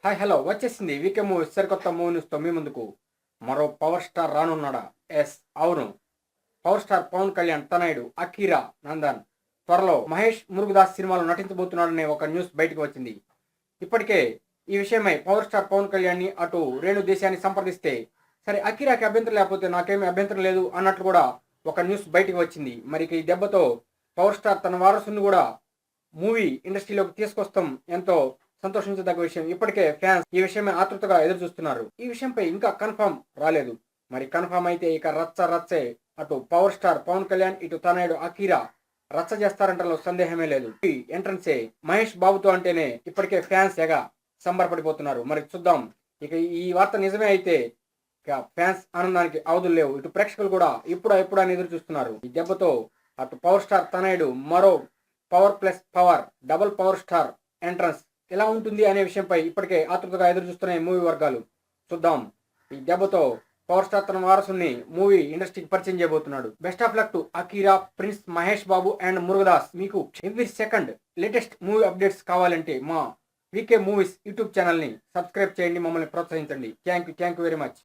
Hi hello వచ్చేసింది వీకే movies సరికొత్త movie న్యూస్తో మీ ముందుకు. మరో పవర్ స్టార్ రానున్నాడా? ఎస్, అవును. పవర్ స్టార్ పవన్ కళ్యాణ్ తనయుడు అకీరా నందన్ త్వరలో మహేష్ మురుగదాస్ సినిమాలో నటించబోతున్నాడనే ఒక న్యూస్ బయటకు వచ్చింది. ఇప్పటికే ఈ విషయమై పవర్ స్టార్ పవన్ కళ్యాణ్ ని అటు రేణు దేశాన్ని సంప్రదిస్తే, సరే అకీరాకి అభ్యంతరం లేకపోతే నాకేమీ అభ్యంతరం లేదు అన్నట్లు కూడా ఒక న్యూస్ బయటకు వచ్చింది. మరి ఈ దెబ్బతో పవర్ స్టార్ తన వారసుని కూడా మూవీ ఇండస్ట్రీలోకి తీసుకొస్తాం ఎంతో సంతోషించదగ్గ విషయం. ఇప్పటికే ఫ్యాన్స్ ఈ విషయమే ఆతృతగా ఎదురు చూస్తున్నారు. ఈ విషయంపై ఇంకా కన్ఫర్మ్ రాలేదు. మరి కన్ఫర్మ్ అయితే ఇక రచ్చే. అటు పవర్ స్టార్ పవన్ కళ్యాణ్, ఇటు తనయుడు అకీరా రచ్చ చేస్తారంటలో సందేహమే లేదు. ఈ ఎంట్రన్సే మహేష్ బాబుతో అంటేనే ఇప్పటికే ఫ్యాన్స్ ఎగా సంబరపడిపోతున్నారు. మరి చూద్దాం, ఇక ఈ వార్త నిజమే అయితే ఇక ఫ్యాన్స్ ఆనందానికి అవధులు లేవు. ఇటు ప్రేక్షకులు కూడా ఎప్పుడు అని ఎదురు చూస్తున్నారు. ఈ దెబ్బతో అటు పవర్ స్టార్ తనయుడు మరో power plus power double power star entrance ఎలా ఉంటుంది అనే విషయంపై ఇప్పటికే ఆతృతగా ఎదురు చూస్తున్నాయి మూవీ వర్గాలు. చూద్దాం, ఈ దెబ్బతో పవర్ స్టార్ తన వారసుని మూవీ ఇండస్ట్రీకి పరిచయం చేయబోతున్నాడు. Best of luck to Akira, prince Mahesh Babu and Murugadoss. మీకు every second latest movie updates కావాలంటే మా వీకే మూవీస్ యూట్యూబ్ ఛానల్ని సబ్స్క్రైబ్ చేయండి, మమ్మల్ని ప్రోత్సహించండి. Thank you very much.